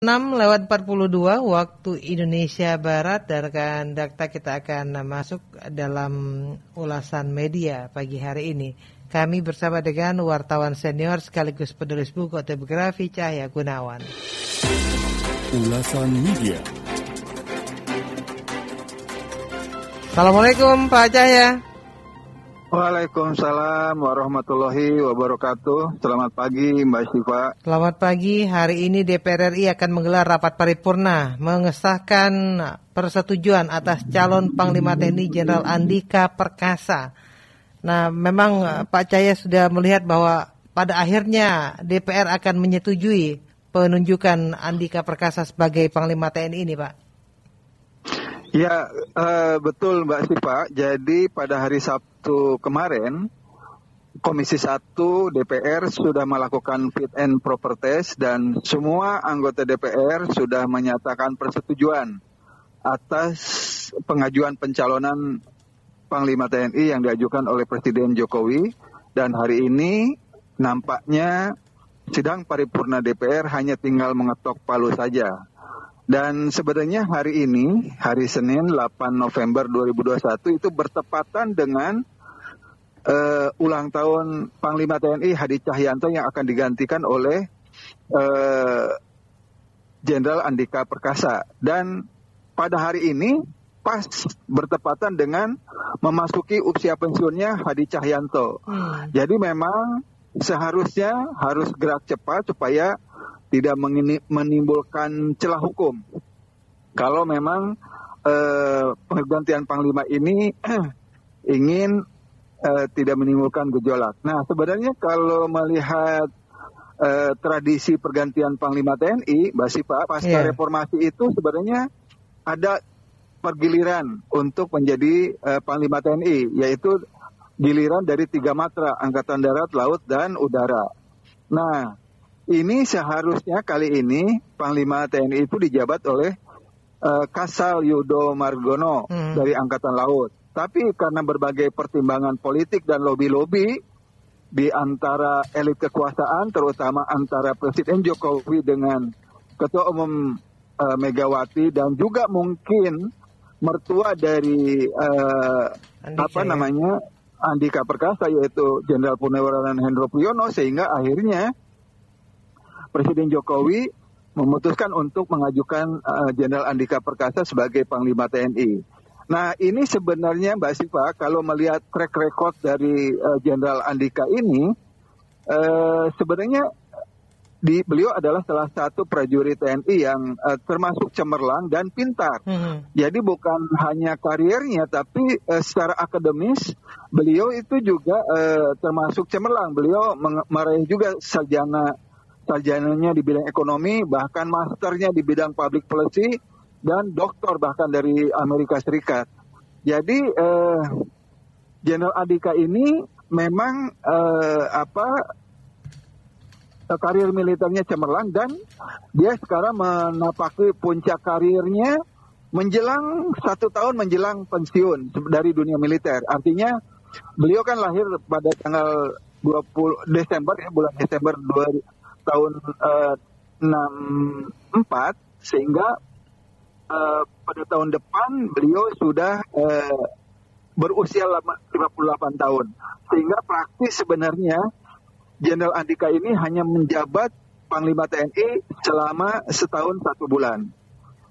6:42 waktu Indonesia Barat, dan rekan Dakta kita akan masuk dalam ulasan media pagi hari ini. Kami bersama dengan wartawan senior sekaligus penulis buku autobiografi Cahya Gunawan. Ulasan media. Assalamualaikum Pak Cahya. Waalaikumsalam warahmatullahi wabarakatuh. Selamat pagi Mbak Siva. Selamat pagi. Hari ini DPR RI akan menggelar rapat paripurna mengesahkan persetujuan atas calon Panglima TNI Jenderal Andika Perkasa. Nah, memang Pak Cahya sudah melihat bahwa pada akhirnya DPR akan menyetujui penunjukan Andika Perkasa sebagai Panglima TNI ini, Pak. Ya, betul Mbak Siva. Jadi pada hari Sabtu kemarin, Komisi 1 DPR sudah melakukan fit and proper test dan semua anggota DPR sudah menyatakan persetujuan atas pengajuan pencalonan Panglima TNI yang diajukan oleh Presiden Jokowi. Dan hari ini nampaknya sidang paripurna DPR hanya tinggal mengetok palu saja. Dan sebenarnya hari ini, hari Senin 8 November 2021 itu bertepatan dengan ulang tahun Panglima TNI Hadi Cahyanto yang akan digantikan oleh Jenderal Andika Perkasa. Dan pada hari ini pas bertepatan dengan memasuki usia pensiunnya Hadi Cahyanto. Jadi memang seharusnya harus gerak cepat supaya tidak menimbulkan celah hukum. Kalau memang pergantian Panglima ini ingin tidak menimbulkan gejolak. Nah, sebenarnya kalau melihat tradisi pergantian Panglima TNI, Mbak Siva, pasca reformasi itu sebenarnya ada pergiliran untuk menjadi Panglima TNI, yaitu giliran dari 3 matra, Angkatan Darat, Laut, dan Udara. Nah, ini seharusnya kali ini Panglima TNI itu dijabat oleh Kasal Yudo Margono dari Angkatan Laut. Tapi karena berbagai pertimbangan politik dan lobi-lobi di antara elit kekuasaan, terutama antara Presiden Jokowi dengan Ketua Umum Megawati dan juga mungkin mertua dari Andika Perkasa, yaitu Jenderal Purnawirawan Hendro Priyono, sehingga akhirnya Presiden Jokowi memutuskan untuk mengajukan Jenderal Andika Perkasa sebagai Panglima TNI. Nah, ini sebenarnya Mbak Siva, kalau melihat track record dari Jenderal Andika ini, sebenarnya beliau adalah salah satu prajurit TNI yang termasuk cemerlang dan pintar. Jadi bukan hanya kariernya, tapi secara akademis beliau itu juga termasuk cemerlang. Beliau meraih juga sarjananya di bidang ekonomi, bahkan masternya di bidang public policy, dan doktor bahkan dari Amerika Serikat. Jadi Jenderal Andika ini memang karir militernya cemerlang, dan dia sekarang menapaki puncak karirnya menjelang 1 tahun menjelang pensiun dari dunia militer. Artinya beliau kan lahir pada tanggal 20 Desember ya, bulan Desember tahun 64, sehingga pada tahun depan beliau sudah berusia 58 tahun. Sehingga praktis sebenarnya Jenderal Andika ini hanya menjabat Panglima TNI selama 1 tahun 1 bulan.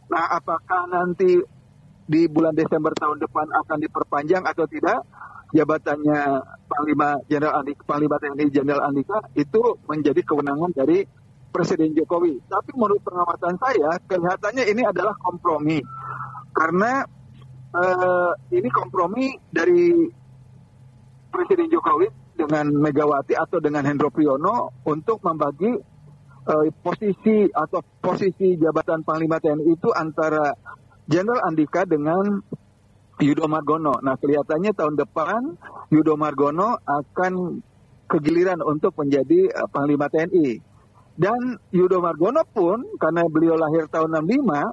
Nah, apakah nanti di bulan Desember tahun depan akan diperpanjang atau tidak jabatannya Panglima TNI Jenderal Andika, itu menjadi kewenangan dari Presiden Jokowi. Tapi menurut pengamatan saya, kelihatannya ini adalah kompromi. Karena ini kompromi dari Presiden Jokowi dengan Megawati atau dengan Hendro Priyono untuk membagi posisi jabatan Panglima TNI itu antara Jenderal Andika dengan Yudo Margono. Nah, kelihatannya tahun depan Yudo Margono akan kegiliran untuk menjadi Panglima TNI. Dan Yudo Margono pun, karena beliau lahir tahun 65,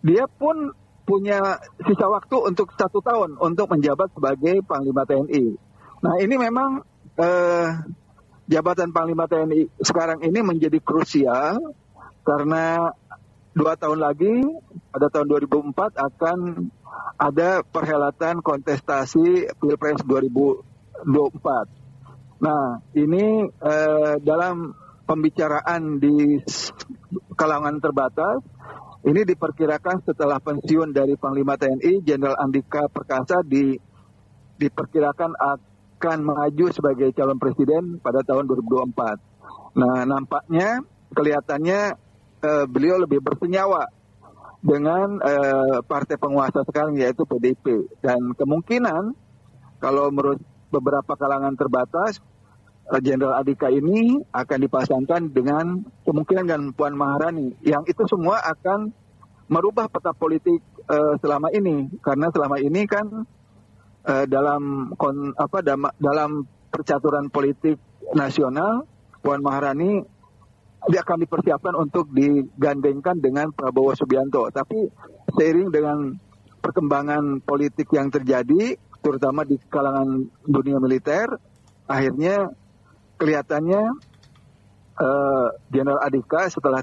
dia pun punya sisa waktu untuk 1 tahun untuk menjabat sebagai Panglima TNI. Nah, ini memang jabatan Panglima TNI sekarang ini menjadi krusial karena 2 tahun lagi pada tahun 2004 akan ada perhelatan kontestasi Pilpres 2024. Nah, ini dalam pembicaraan di kalangan terbatas, ini diperkirakan setelah pensiun dari Panglima TNI, Jenderal Andika Perkasa diperkirakan akan maju sebagai calon presiden pada tahun 2024. Nah, nampaknya kelihatannya beliau lebih bersenyawa dengan partai penguasa sekarang yaitu PDIP. Dan kemungkinan kalau menurut beberapa kalangan terbatas, Jenderal Andika ini akan dipasangkan dengan kemungkinan dengan Puan Maharani, yang itu semua akan merubah peta politik selama ini, karena selama ini kan dalam percaturan politik nasional, Puan Maharani dia akan dipersiapkan untuk digandengkan dengan Prabowo Subianto. Tapi seiring dengan perkembangan politik yang terjadi, terutama di kalangan dunia militer, akhirnya kelihatannya Jenderal Andika setelah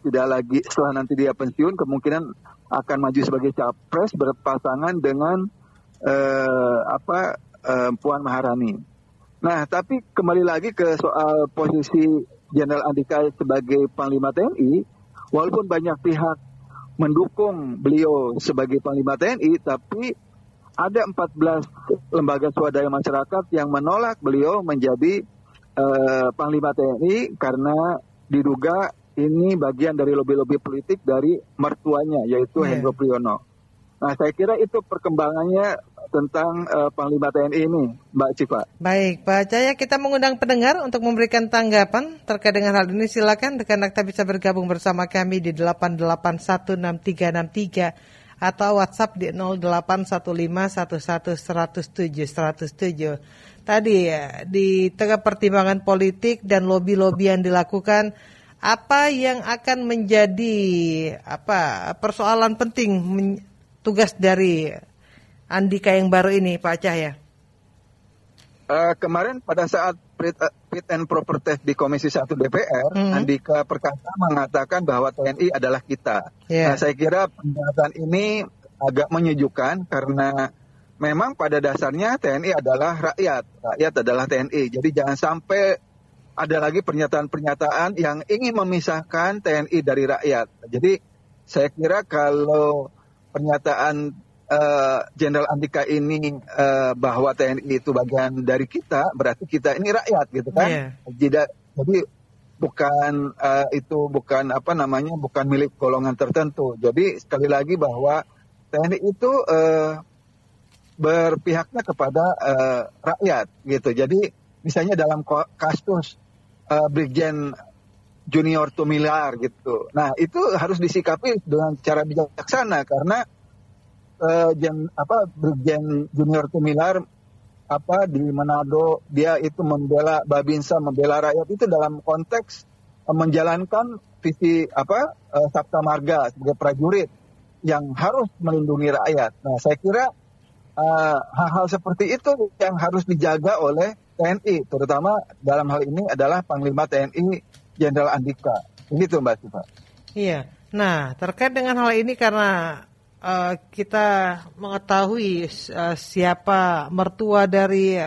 nanti dia pensiun kemungkinan akan maju sebagai capres berpasangan dengan Puan Maharani. Nah, tapi kembali lagi ke soal posisi Jenderal Andika sebagai Panglima TNI, walaupun banyak pihak mendukung beliau sebagai Panglima TNI, tapi ada 14 lembaga swadaya masyarakat yang menolak beliau menjadi Panglima TNI karena diduga ini bagian dari lobi-lobi politik dari mertuanya, yaitu Hendro Priyono. Nah, saya kira itu perkembangannya tentang Panglima TNI ini, Mbak Civa. Baik, Pak Cahya, kita mengundang pendengar untuk memberikan tanggapan terkait dengan hal ini. Silakan rekan Akta bisa bergabung bersama kami di 8816363 atau WhatsApp di 081511107107. Tadi di tengah pertimbangan politik dan lobi-lobi yang dilakukan, apa yang akan menjadi persoalan penting tugas dari Andika yang baru ini, Pak Cahya? Kemarin pada saat fit and proper test di Komisi 1 DPR, Andika Perkasa mengatakan bahwa TNI adalah kita. Nah, saya kira pernyataan ini agak menyejukkan karena memang pada dasarnya TNI adalah rakyat adalah TNI. Jadi jangan sampai ada lagi pernyataan-pernyataan yang ingin memisahkan TNI dari rakyat. Jadi saya kira kalau pernyataan Jenderal Andika ini bahwa TNI itu bagian dari kita, berarti kita ini rakyat gitu kan. Jadi bukan bukan milik golongan tertentu. Jadi sekali lagi bahwa TNI itu berpihaknya kepada rakyat gitu. Jadi misalnya dalam kasus Brigjen Junior Tumilar gitu. Nah, itu harus disikapi dengan cara bijaksana karena Brigjen Junior Tumilar di Manado dia itu membela Babinsa, membela rakyat itu dalam konteks menjalankan visi Sabta Marga sebagai prajurit yang harus melindungi rakyat. Nah, saya kira hal-hal seperti itu yang harus dijaga oleh TNI, terutama dalam hal ini adalah Panglima TNI Jenderal Andika. Begitu, Mbak Siva. Iya. Nah, terkait dengan hal ini karena kita mengetahui siapa mertua dari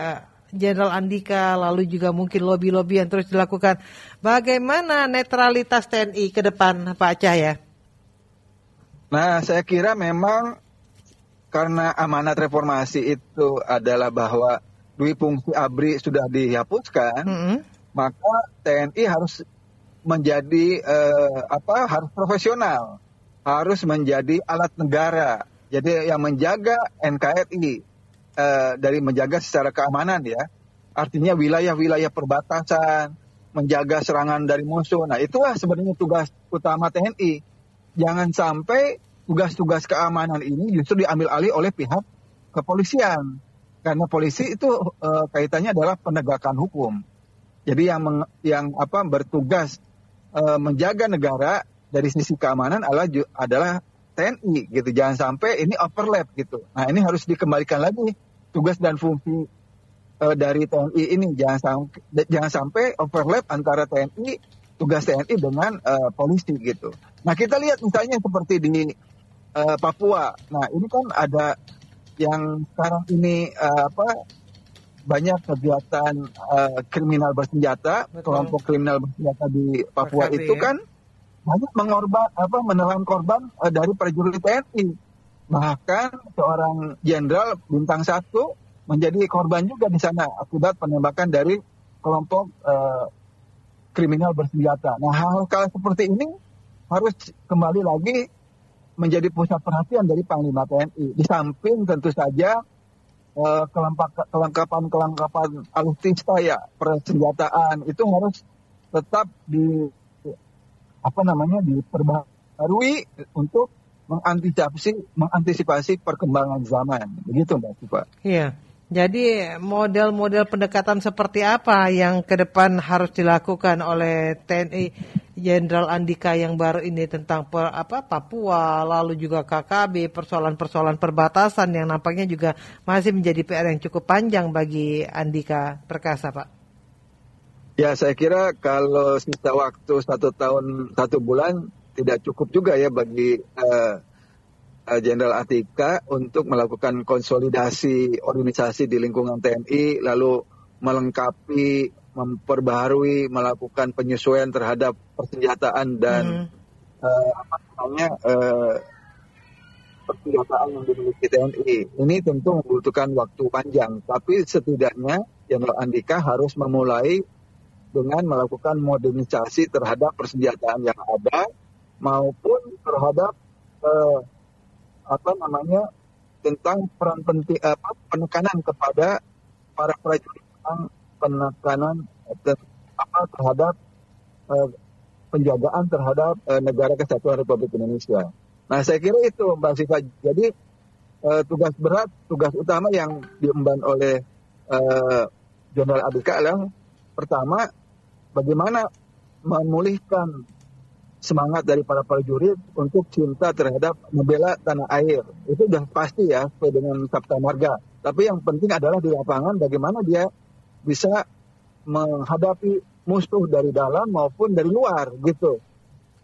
Jenderal Andika, lalu juga mungkin lobi-lobi yang terus dilakukan. Bagaimana netralitas TNI ke depan, Pak Cahya? Nah, saya kira memang karena amanat reformasi itu adalah bahwa dui fungsi ABRI sudah dihapuskan, maka TNI harus menjadi harus profesional, harus menjadi alat negara. Jadi yang menjaga NKRI dari menjaga secara keamanan ya, artinya wilayah-wilayah perbatasan, menjaga serangan dari musuh. Nah, itulah sebenarnya tugas utama TNI. Jangan sampai tugas-tugas keamanan ini justru diambil alih oleh pihak kepolisian. Karena polisi itu kaitannya adalah penegakan hukum. Jadi yang bertugas menjaga negara dari sisi keamanan adalah TNI gitu. Jangan sampai ini overlap gitu. Nah, ini harus dikembalikan lagi tugas dan fungsi dari TNI ini. Jangan sampai overlap antara TNI tugas TNI dengan polisi gitu. Nah kita lihat misalnya seperti di Papua. Nah ini kan ada yang sekarang ini banyak kegiatan kriminal bersenjata, kelompok kriminal bersenjata di Papua PKB, itu kan banyak menelan korban dari prajurit TNI. Bahkan seorang jenderal bintang 1 menjadi korban juga di sana akibat penembakan dari kelompok kriminal bersenjata. Nah hal-hal seperti ini harus kembali lagi menjadi pusat perhatian dari Panglima TNI. Di samping tentu saja kelengkapan alutsista ya, persenjataan itu harus tetap diperbarui untuk mengantisipasi perkembangan zaman. Begitu Mbak Siva. Iya. Jadi model-model pendekatan seperti apa yang ke depan harus dilakukan oleh TNI Jenderal Andika yang baru ini tentang Papua, lalu juga KKB, persoalan-persoalan perbatasan yang nampaknya juga masih menjadi PR yang cukup panjang bagi Andika Perkasa, Pak? Ya, saya kira kalau sisa waktu 1 tahun 1 bulan tidak cukup juga ya bagi Jenderal Andika untuk melakukan konsolidasi organisasi di lingkungan TNI, lalu melengkapi, memperbaharui, melakukan penyesuaian terhadap persenjataan dan persenjataan yang dimiliki TNI. Ini tentu membutuhkan waktu panjang, tapi setidaknya Jenderal Andika harus memulai dengan melakukan modernisasi terhadap persenjataan yang ada maupun terhadap tentang peran penting penekanan kepada para prajurit tentang penekanan terhadap penjagaan terhadap negara kesatuan Republik Indonesia. Nah, saya kira itu Mbak Siva. Jadi tugas berat, tugas utama yang diemban oleh Jenderal Andika adalah pertama, bagaimana memulihkan semangat dari para prajurit untuk cinta terhadap membela tanah air. Itu sudah pasti ya, sesuai dengan Sabta Marga. Tapi yang penting adalah di lapangan bagaimana dia bisa menghadapi musuh dari dalam maupun dari luar gitu.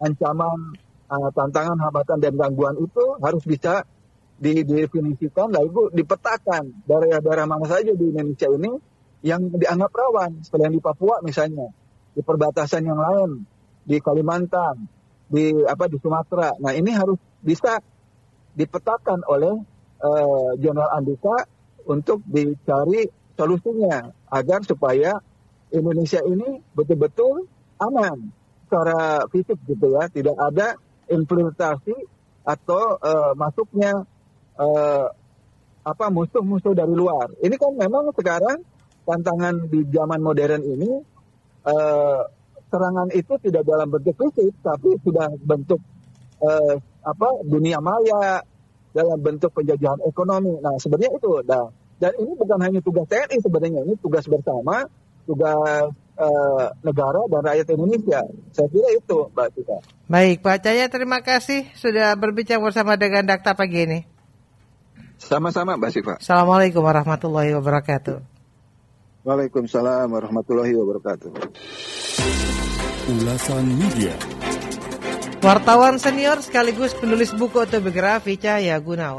Ancaman, tantangan, hambatan, dan gangguan itu harus bisa didefinisikan lalu dipetakan daerah-daerah mana saja di Indonesia ini yang dianggap rawan. Selain di Papua misalnya, di perbatasan yang lain, di Kalimantan, di Sumatera. Nah ini harus bisa dipetakan oleh Jenderal Andika untuk dicari solusinya agar supaya Indonesia ini betul-betul aman secara fisik gitu ya, tidak ada infiltrasi atau masuknya musuh-musuh dari luar. Ini kan memang sekarang tantangan di zaman modern ini. Serangan itu tidak dalam bentuk fisik, tapi sudah bentuk dunia maya, dalam bentuk penjajahan ekonomi. Nah, sebenarnya itu. Dan ini bukan hanya tugas TNI sebenarnya, ini tugas bersama, tugas negara dan rakyat Indonesia. Saya kira itu, Mbak Tika. Baik, Pak Cahya, terima kasih sudah berbincang bersama dengan Dakta pagi ini. Sama-sama, Mbak Siva. Assalamualaikum warahmatullahi wabarakatuh. Waalaikumsalam warahmatullahi wabarakatuh. Ulasan Media. Wartawan senior sekaligus penulis buku autobiografi Cahya Gunawan.